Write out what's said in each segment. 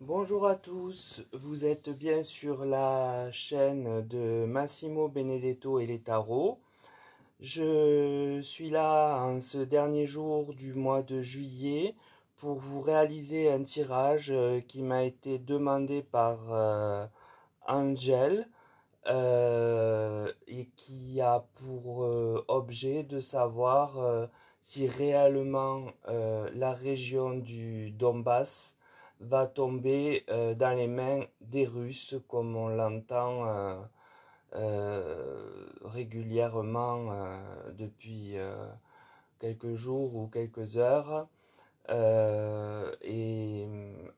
Bonjour à tous, vous êtes bien sur la chaîne de Massimo Benedetto et les tarots. Je suis là en ce dernier jour du mois de juillet pour vous réaliser un tirage qui m'a été demandé par Angel et qui a pour objet de savoir si réellement la région du Donbass va tomber dans les mains des Russes comme on l'entend régulièrement depuis quelques jours ou quelques heures. Et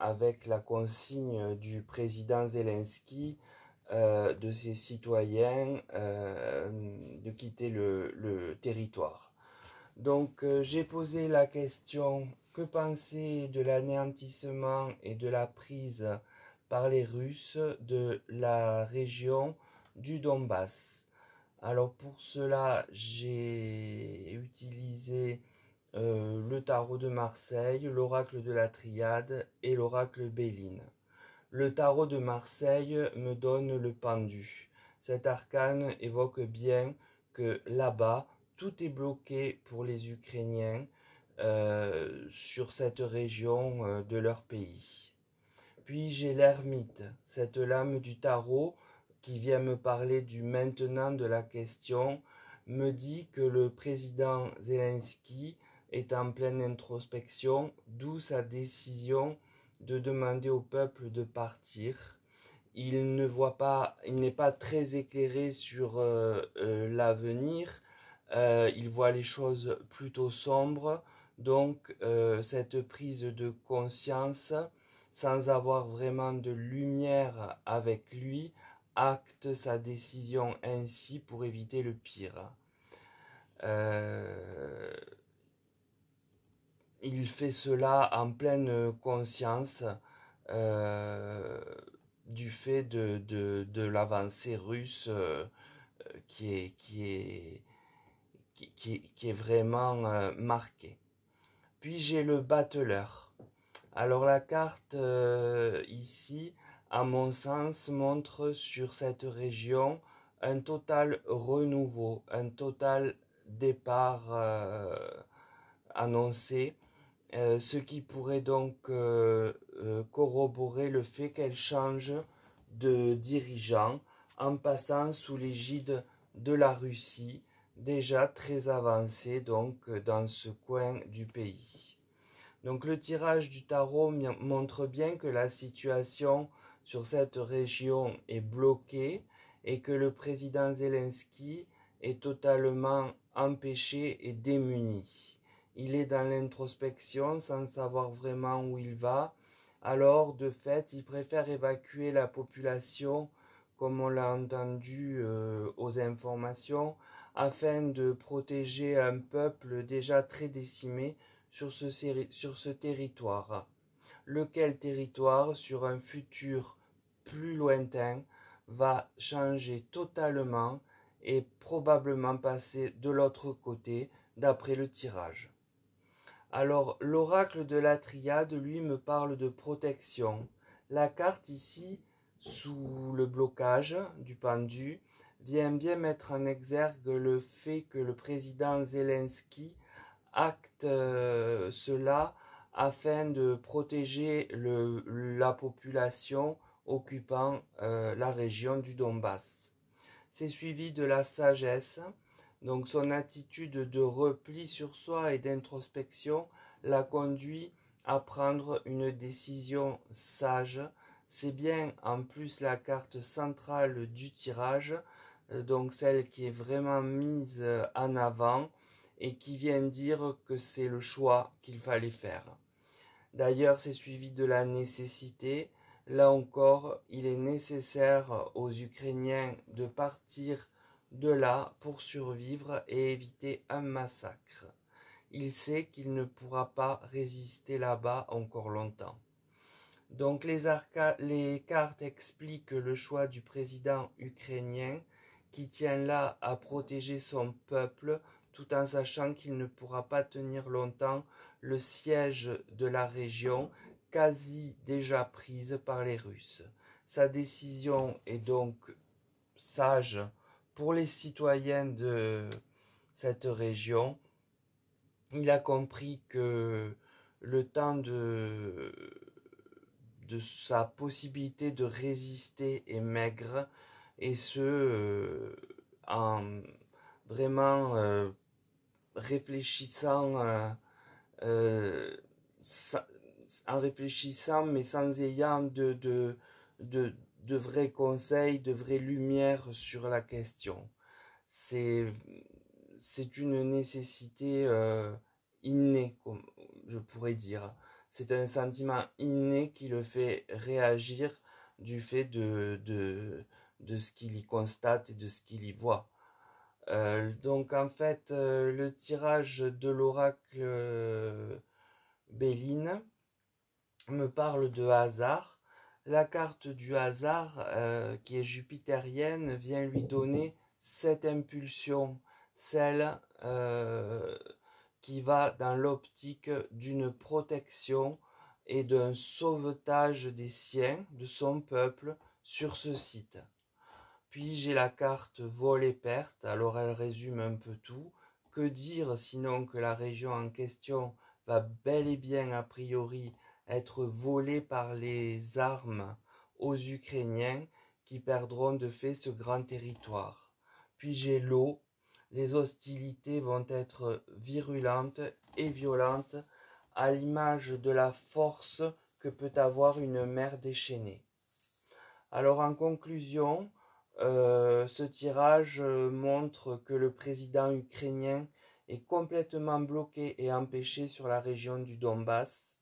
avec la consigne du président Zelensky de ses citoyens de quitter le territoire. Donc j'ai posé la question, que penser de l'anéantissement et de la prise par les Russes de la région du Donbass? Alors pour cela, j'ai utilisé le tarot de Marseille, l'oracle de la Triade et l'oracle Béline. Le tarot de Marseille me donne le pendu. Cet arcane évoque bien que là-bas, tout est bloqué pour les Ukrainiens sur cette région de leur pays. Puis j'ai l'ermite, cette lame du tarot qui vient me parler du maintenant de la question, me dit que le président Zelensky est en pleine introspection, d'où sa décision de demander au peuple de partir. Il ne voit pas, il n'est pas très éclairé sur l'avenir. Il voit les choses plutôt sombres. Donc cette prise de conscience, sans avoir vraiment de lumière avec lui, acte sa décision ainsi pour éviter le pire. Il fait cela en pleine conscience euh, du fait de l'avancée russe qui est vraiment marquée. Puis j'ai le battleur. Alors la carte ici, à mon sens, montre sur cette région un total renouveau, un total départ annoncé, ce qui pourrait donc corroborer le fait qu'elle change de dirigeant en passant sous l'égide de la Russie, déjà très avancée donc dans ce coin du pays. Donc le tirage du tarot montre bien que la situation sur cette région est bloquée et que le président Zelensky est totalement empêché et démuni. Il est dans l'introspection sans savoir vraiment où il va. Alors, de fait, il préfère évacuer la population, comme on l'a entendu aux informations, afin de protéger un peuple déjà très décimé sur ce territoire. Lequel territoire, sur un futur plus lointain, va changer totalement et probablement passer de l'autre côté, d'après le tirage. Alors, l'oracle de la Triade, lui, me parle de protection. La carte ici, sous le blocage du pendu, vient bien mettre en exergue le fait que le président Zelensky acte cela afin de protéger la population occupant la région du Donbass. C'est suivi de la sagesse, donc son attitude de repli sur soi et d'introspection l'a conduit à prendre une décision sage. C'est bien en plus la carte centrale du tirage, donc celle qui est vraiment mise en avant et qui vient dire que c'est le choix qu'il fallait faire. D'ailleurs, c'est suivi de la nécessité. Là encore, il est nécessaire aux Ukrainiens de partir de là pour survivre et éviter un massacre. Il sait qu'il ne pourra pas résister là-bas encore longtemps. Donc les cartes expliquent le choix du président ukrainien qui tient là à protéger son peuple tout en sachant qu'il ne pourra pas tenir longtemps le siège de la région quasi déjà prise par les Russes. Sa décision est donc sage pour les citoyens de cette région. Il a compris que le temps de sa possibilité de résister est maigre, et ce en vraiment réfléchissant euh, en réfléchissant mais sans ayant de, de vrais conseils, de vraies lumières sur la question. C'est une nécessité innée, comme je pourrais dire. C'est un sentiment inné qui le fait réagir du fait de ce qu'il y constate et de ce qu'il y voit. Donc en fait, le tirage de l'oracle Béline me parle de hasard. La carte du hasard, qui est jupitérienne, vient lui donner cette impulsion, celle qui va dans l'optique d'une protection et d'un sauvetage des siens, de son peuple, sur ce site. Puis j'ai la carte vol et perte, alors elle résume un peu tout. Que dire sinon que la région en question va bel et bien a priori être volée par les armes aux Ukrainiens qui perdront de fait ce grand territoire. Puis j'ai l'eau, les hostilités vont être virulentes et violentes à l'image de la force que peut avoir une mer déchaînée. Alors en conclusion, ce tirage montre que le président ukrainien est complètement bloqué et empêché sur la région du Donbass.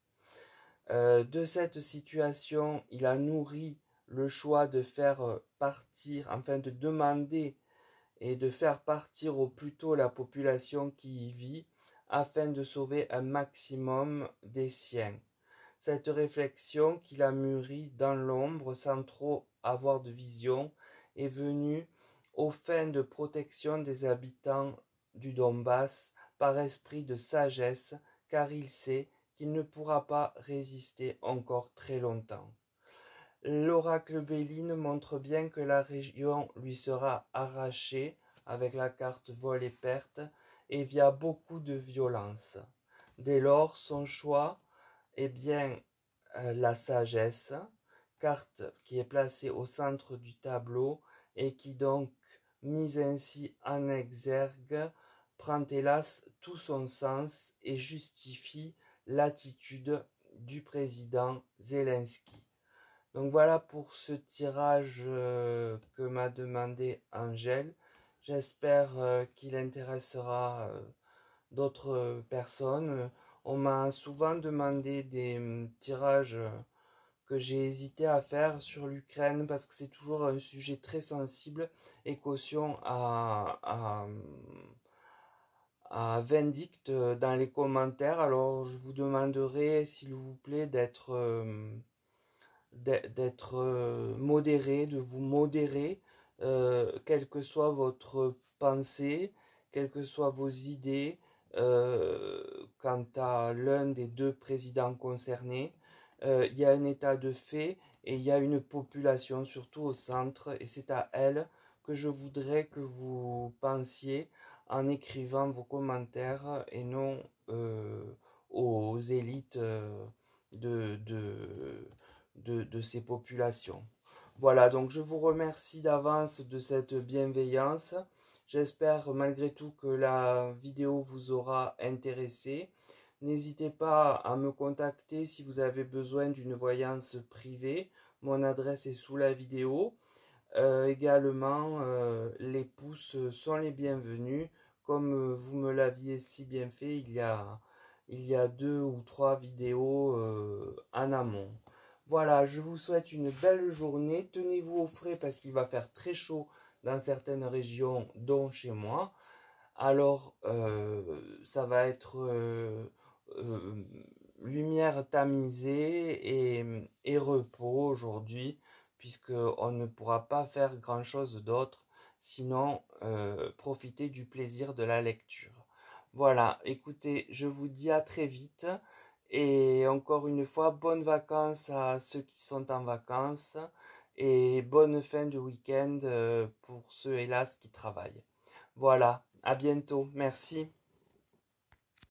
De cette situation, il a nourri le choix de faire partir, enfin de demander et de faire partir au plus tôt la population qui y vit, afin de sauver un maximum des siens. Cette réflexion qu'il a mûrie dans l'ombre sans trop avoir de vision est venue aux fins de protection des habitants du Donbass par esprit de sagesse, car il sait qu'il ne pourra pas résister encore très longtemps. L'oracle Béline montre bien que la région lui sera arrachée avec la carte vol et perte et via beaucoup de violence. Dès lors, son choix est bien la sagesse, carte qui est placée au centre du tableau et qui donc, mise ainsi en exergue, prend hélas tout son sens et justifie l'attitude du président Zelensky. Donc voilà pour ce tirage que m'a demandé Angèle. J'espère qu'il intéressera d'autres personnes. On m'a souvent demandé des tirages que j'ai hésité à faire sur l'Ukraine parce que c'est toujours un sujet très sensible et caution à vindicte dans les commentaires. Alors je vous demanderai s'il vous plaît d'être modéré, de vous modérer, quelle que soit votre pensée, quelles que soient vos idées quant à l'un des deux présidents concernés. Il y a un état de fait et il y a une population, surtout au centre, et c'est à elle que je voudrais que vous pensiez en écrivant vos commentaires et non aux élites de, de, de ces populations. Voilà, donc je vous remercie d'avance de cette bienveillance. J'espère malgré tout que la vidéo vous aura intéressé. N'hésitez pas à me contacter si vous avez besoin d'une voyance privée. Mon adresse est sous la vidéo. Également, les pouces sont les bienvenus. Comme vous me l'aviez si bien fait il y a 2 ou 3 vidéos en amont. Voilà, je vous souhaite une belle journée. Tenez-vous au frais parce qu'il va faire très chaud dans certaines régions, dont chez moi. Alors, ça va être lumière tamisée et repos aujourd'hui, puisqu'on ne pourra pas faire grand-chose d'autre, sinon profiter du plaisir de la lecture. Voilà, écoutez, je vous dis à très vite Et encore une fois, bonnes vacances à ceux qui sont en vacances et bonne fin de week-end pour ceux, hélas, qui travaillent. Voilà, à bientôt. Merci.